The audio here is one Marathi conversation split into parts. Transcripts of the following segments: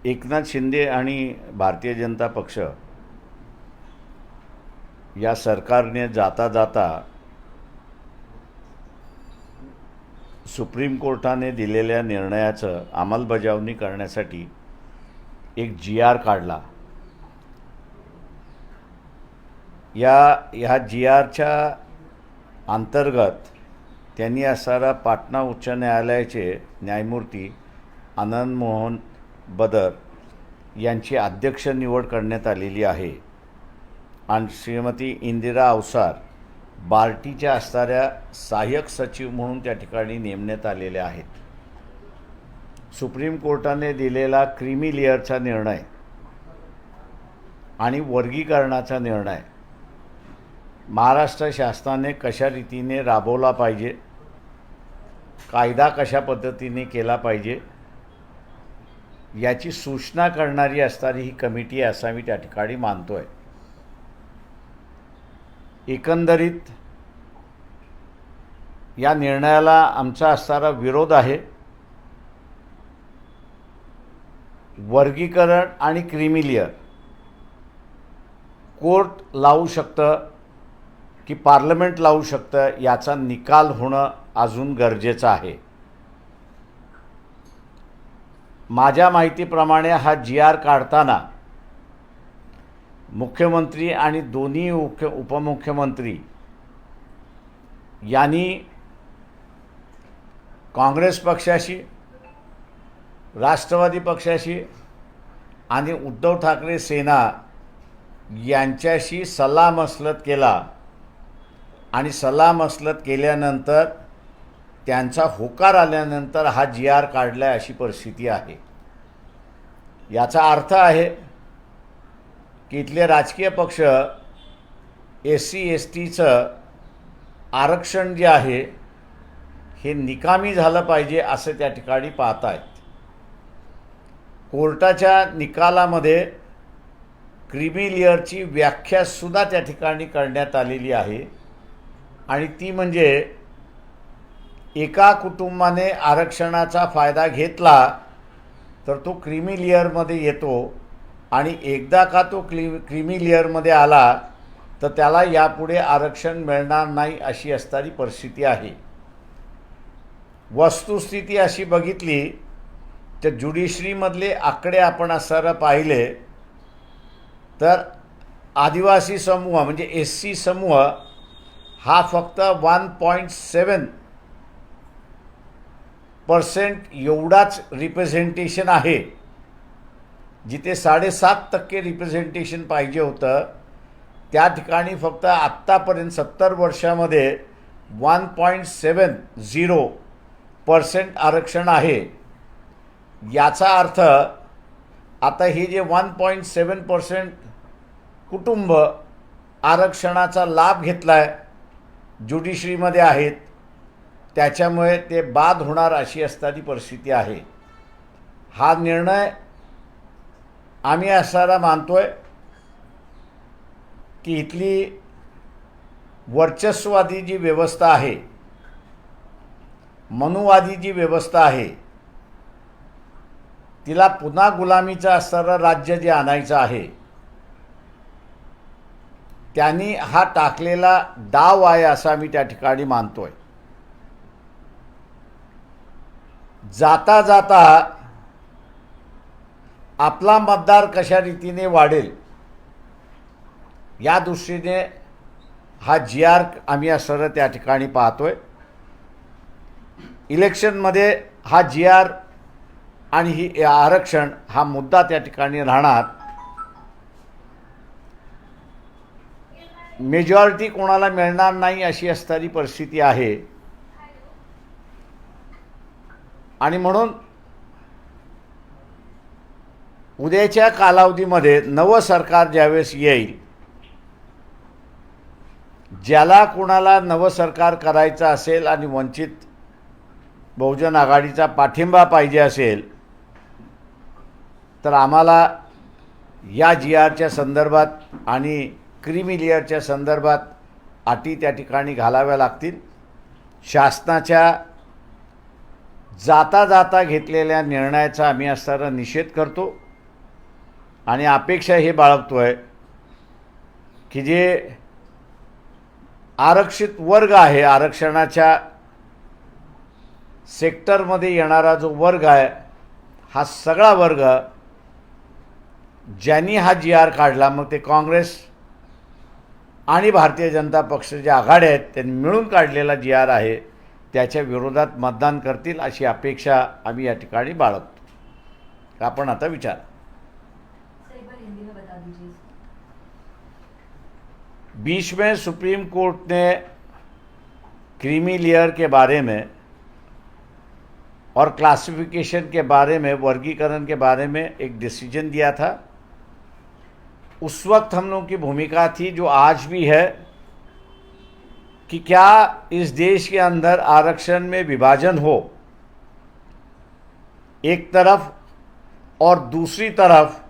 एकनाथ शिंदे आणि भारतीय जनता पक्ष या सरकारने जाता जाता सुप्रीम कोर्टाने दिलेल्या निर्णयाचं अंमलबजावणी करण्यासाठी एक जी आर काढला। ह्या जी आरच्या अंतर्गत त्यांनी असणारा पाटणा उच्च न्यायालयाचे न्यायमूर्ती आनंद मोहन बदर यांची अध्यक्ष निवड करण्यात आलेली आहे आणि श्रीमती इंदिरा अवसार बार्टीच्या असणाऱ्या सहाय्यक सचिव म्हणून त्या ठिकाणी नेमण्यात आलेल्या आहेत। सुप्रीम कोर्टाने दिलेला क्रीमी लेअरचा निर्णय आणि वर्गीकरणाचा निर्णय महाराष्ट्र शासनाने कशा रीतीने राबवला पाहिजे, कायदा कशा पद्धतीने केला पाहिजे याची सूचना करणारी असणारी ही कमिटी असावी त्या ठिकाणी मानतोय। एकंदरीत या निर्णयाला आमचा असणारा विरोध आहे। वर्गीकरण आणि क्रीमी लेअर कोर्ट लावू शकतं की पार्लमेंट लावू शकतं याचा निकाल होणं अजून गरजेचं आहे। माझ्या माहितीप्रमाणे हा जी आर काढताना मुख्यमंत्री आणि दोन्ही उपमुख्यमंत्री यांनी काँग्रेस पक्षाशी, राष्ट्रवादी पक्षाशी आणि उद्धव ठाकरे सेना यांच्याशी सल्लामसलत केला आणि सल्लामसलत केल्यानंतर त्यांचा होकार आल्यानंतर हा जी आर काढला अशी परिस्थिती आहे। याचा अर्थ आहे की इथले राजकीय पक्ष SC STचं आरक्षण जे आहे हे निकामी झालं पाहिजे असं त्या ठिकाणी पाहत आहेत। कोर्टाच्या निकालामध्ये क्रीमी लेअरची व्याख्यासुद्धा त्या ठिकाणी करण्यात आलेली आहे आणि ती म्हणजे एका कुटुंबाने आरक्षणाचा फायदा घेतला तर तो क्रीमी लेअरमध्ये येतो आणि एकदा का तो क्रीमी लेअरमध्ये आला तर त्याला यापुढे आरक्षण मिळणार नाही अशी असणारी परिस्थिती आहे। वस्तुस्थिती अशी बघितली तर ज्युडिशरीमधले आकडे आपण असं पाहिले तर आदिवासी समूह म्हणजे SC समूह हा फक्त 1.7% एवढाच रिप्रेझेंटेशन आहे, जिथे 7.5% रिप्रेझेंटेशन पाहिजे होतं त्या ठिकाणी फक्त आत्तापर्यंत 70 वर्षामध्ये 1.70% आरक्षण आहे। याचा अर्थ आता हे जे 1.7% कुटुंब आरक्षणाचा लाभ घेतलाय ज्युडिशरीमध्ये आहेत त्याच्यामुळे ते बाद होणार अशी असणारी परिस्थिती आहे। हा निर्णय आम्ही असा मानतोय की इथली वर्चस्ववादी जी व्यवस्था आहे, मनुवादी जी व्यवस्था आहे, तिला पुन्हा गुलामीचं असणारं राज्य जे आणायचं आहे त्यांनी हा टाकलेला डाव आहे असं आम्ही त्या ठिकाणी मानतोय। जाता जाता आपला मतदार कशा रीतीने वाढेल या दृष्टीने हा जी आर आम्ही असं त्या ठिकाणी पाहतोय। इलेक्शनमध्ये हा जी आर आणि ही आरक्षण हा मुद्दा त्या ठिकाणी राहणार। मेजॉरिटी कोणाला मिळणार नाही अशी असणारी परिस्थिती आहे आणि म्हणून उद्याच्या कालावधीमध्ये नवं सरकार ज्यावेळेस येईल, ज्याला कोणाला नवं सरकार करायचं असेल आणि वंचित बहुजन आघाडीचा पाठिंबा पाहिजे असेल तर आम्हाला या जी आरच्या संदर्भात आणि क्रीमी लेअरच्या संदर्भात अटी त्या ठिकाणी घालाव्या लागतील। शासनाच्या जाता जाता घेतलेल्या निर्णयाचा आम्ही असणारा निषेध करतो। आणि अपेक्षा हे बाळगतो आहे की जे आरक्षित वर्ग आहे, आरक्षणाच्या सेक्टरमध्ये येणारा जो वर्ग आहे, हा सगळा वर्ग ज्यांनी हा जी आर काढला, मग ते काँग्रेस आणि भारतीय जनता पक्षाच्या आघाड्या आहेत त्यांनी मिळून काढलेला जी आर आहे, त्याच्या विरोधात मतदान करतील अशी अपेक्षा आम्ही या ठिकाणी बाळगतो. आपण आता विचार. बीच में सुप्रीम कोर्ट ने क्रीमी लेयर के बारे में और क्लासिफिकेशन के बारे में, वर्गीकरण के बारे में एक डिसीजन दिया था. उस वक्त हम लोगों की भूमिका थी, जो आज भी है, कि क्या इस देश के अंदर आरक्षण में विभाजन हो एक तरफ, और दूसरी तरफ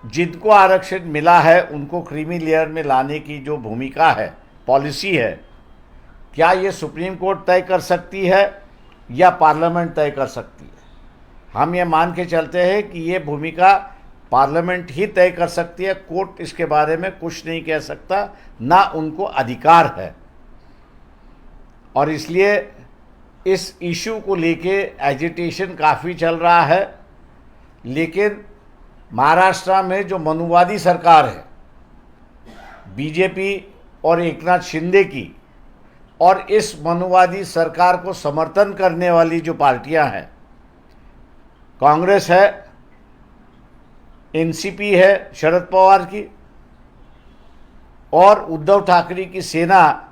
जिनको आरक्षण मिला है उनको क्रीमी लेयर में लाने की जो भूमिका है, पॉलिसी है, क्या ये सुप्रीम कोर्ट तय कर सकती है या पार्लियामेंट तय कर सकती है. हम ये मान के चलते हैं कि ये भूमिका पार्लियामेंट ही तय कर सकती है. कोर्ट इसके बारे में कुछ नहीं कह सकता, ना उनको अधिकार है. और इसलिए इस इशू को लेके एजिटेशन काफ़ी चल रहा है. लेकिन महाराष्ट्र में जो मनुवादी सरकार है, बीजेपी और एकनाथ शिंदे की, और इस मनुवादी सरकार को समर्थन करने वाली जो पार्टियां हैं, कांग्रेस है, एनसीपी है शरद पवार की, और उद्धव ठाकरे की सेना,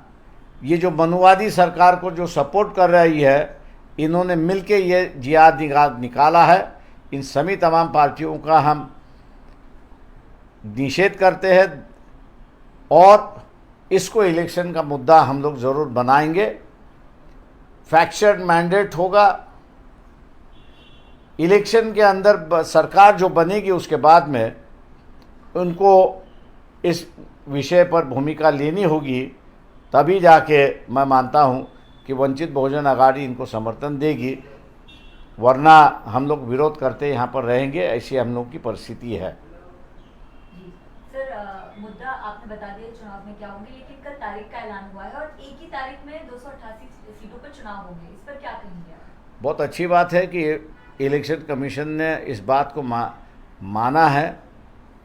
ये जो मनुवादी सरकार को जो सपोर्ट कर रही है, इन्होंने मिलके ये जिहाद निकाला है. इन सभी तमाम पार्टियों का हम निषेध करते हैं और इसको इलेक्शन का मुद्दा हम लोग ज़रूर बनाएंगे. फैक्शन मैंडेट होगा. इलेक्शन के अंदर सरकार जो बनेगी उसके बाद में उनको इस विषय पर भूमिका लेनी होगी, तभी जाके मैं मानता हूं कि वंचित बहुजन आघाड़ी इनको समर्थन देगी. वरना हम लोग विरोध करते यहाँ पर रहेंगे. ऐसी हम लोग की परिस्थिति है. सर, मुद्दा आपने बता दिया चुनाव में क्या होंगे, लेकिन कल तारीख का ऐलान हुआ है और एक ही तारीख में 288 सीटों पर चुनाव होंगे. इस पर क्या कहेंगे आप? बहुत अच्छी बात है कि इलेक्शन कमीशन ने इस बात को माना है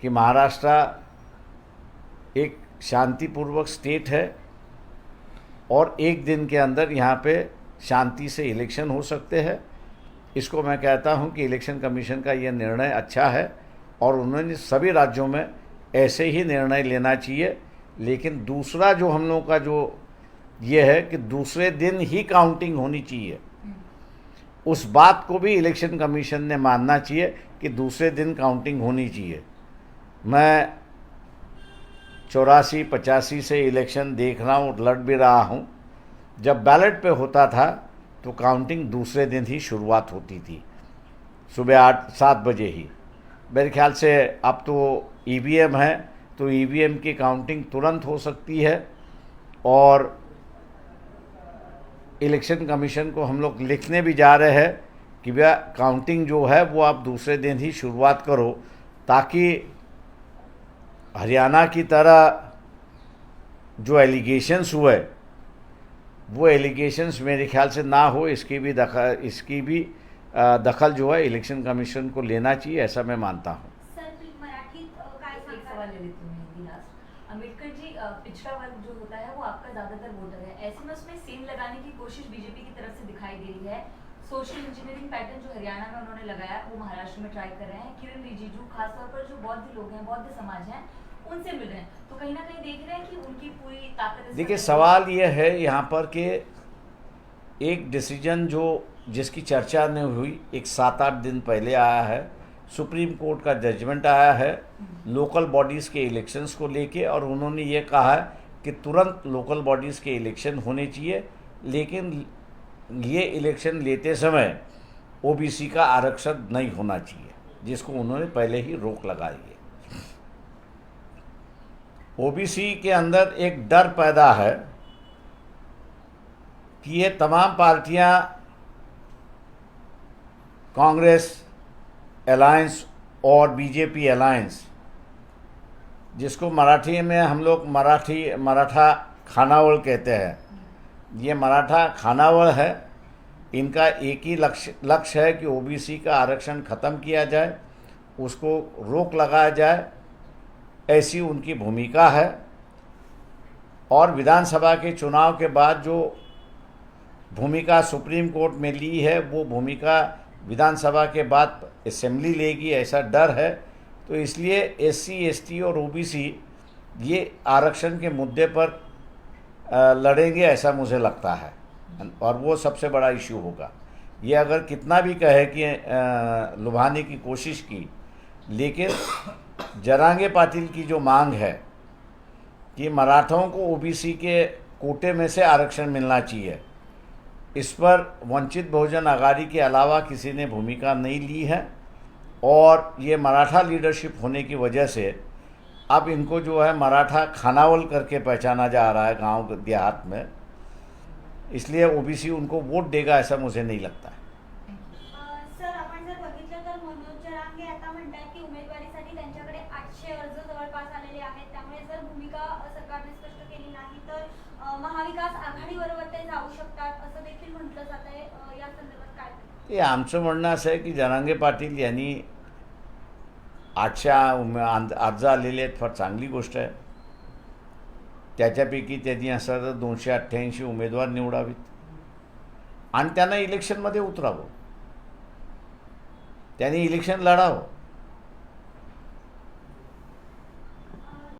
कि महाराष्ट्र एक शांतिपूर्वक स्टेट है और एक दिन के अंदर यहाँ पे शांति से इलेक्शन हो सकते हैं. इसको मैं कहता हूँ कि इलेक्शन कमीशन का ये निर्णय अच्छा है और उन्होंने सभी राज्यों में ऐसे ही निर्णय लेना चाहिए. लेकिन दूसरा जो हम लोगों का जो ये है कि दूसरे दिन ही काउंटिंग होनी चाहिए, उस बात को भी इलेक्शन कमीशन ने मानना चाहिए कि दूसरे दिन काउंटिंग होनी चाहिए. मैं 84-85 से इलेक्शन देख रहा हूँ, लड़ भी रहा हूँ. जब बैलेट पे होता था तो काउंटिंग दूसरे दिन ही शुरुआत होती थी, सुबह 8-7 बजे ही. मेरे ख्याल से अब तो ईवीएम है, तो ईवीएम की काउंटिंग तुरंत हो सकती है. और इलेक्शन कमीशन को हम लोग लिखने भी जा रहे हैं कि भैया काउंटिंग जो है वो आप दूसरे दिन ही शुरुआत करो, ताकि हरियाणा की तरह जो एलिगेशंस हुए वो एलिगेशंस मेरे ख्याल से ना हो. इसकी भी दखल जो है इलेक्शन कमीशन को लेना चाहिए, ऐसा मैं मानता हूँ. अम्बेडकर जी, पिछड़ा वर्ग जो होता है वो आपका ज्यादातर वोटर है. ऐसे में उसमें सेम लगाने की कोशिश बीजेपी की तरफ से दिखाई दे रही है. सोशल इंजीनियरिंग पैटर्न जो हरियाणा में उन्होंने लगाया वो महाराष्ट्र में ट्राई कर रहे हैं. किरण रिजिजू खासतौर पर जो बौद्ध लोग हैं, बौद्ध समाज हैं, उनसे मिल रहे हैं. तो कहीं ना कहीं देख रहे हैं कि उनकी पूरी ताकत. देखिए, सवाल ये है यहाँ पर कि एक डिसीजन जो जिसकी चर्चा नहीं हुई, एक 7-8 दिन पहले आया है. सुप्रीम कोर्ट का जजमेंट आया है लोकल बॉडीज़ के इलेक्शंस को लेके, और उन्होंने ये कहा है कि तुरंत लोकल बॉडीज़ के इलेक्शन होने चाहिए. लेकिन ये इलेक्शन लेते समय ओबीसी का आरक्षण नहीं होना चाहिए, जिसको उन्होंने पहले ही रोक लगाई है. ओबीसी के अंदर एक डर पैदा है कि ये तमाम पार्टियां, कांग्रेस, अलायंस और बीजेपी अलायंस, जिसको मराठी में हम लोग मराठा खानावळ कहते हैं, ये मराठा खानावळ है। इनका एक ही लक्ष्य है कि ओबीसी का आरक्षण ख़त्म किया जाए, उसको रोक लगाया जाए, ऐसी उनकी भूमिका है। और विधानसभा के चुनाव के बाद जो भूमिका सुप्रीम कोर्ट में ली है, वो भूमिका विधानसभा के बाद असेंबली लेगी, ऐसा डर है। तो इसलिए एससी, एसटी और ओबीसी ये आरक्षण के मुद्दे पर लड़ेंगे, ऐसा मुझे लगता है, और वो सबसे बड़ा इशू होगा। ये अगर कितना भी कहे कि लुभाने की कोशिश की, लेकिन जरांगे पाटिल की जो मांग है कि मराठों को ओबीसी के कोटे में से आरक्षण मिलना चाहिए, इस पर वंचित बहुजन आघाड़ी के अलावा किसी ने भूमिका नहीं ली है। और ये मराठा लीडरशिप होने की वजह से अब इनको जो है मराठा खानावल करके पहचाना जा रहा है गांव देहात में, इसलिए ओबीसी उनको वोट देगा ऐसा मुझे नहीं लगता है। सर, आपण जर बघितलं तर मनोज जरांगे आता म्हणतात की उमेदवारीसाठी त्यांच्याकडे 800 अर्ज जवळपास आलेले आहेत, त्यामुळे जर भूमिका सरकारने स्पष्ट केली नाही तर महाविकास आघाडीबरोबर ते जाऊ शकतात असं देखील म्हटलं जात आहे। या संदर्भात काय? ते आमचं म्हणणं असं आहे की जरांगे पाटील यांनी 800 अर्ज आलेले आहेत, फार चांगली गोष्ट आहे। त्याच्यापैकी त्यांनी असं तर 288 उमेदवार निवडावीत आणि त्यांना इलेक्शनमध्ये उतरावं, त्यांनी इलेक्शन लढावं।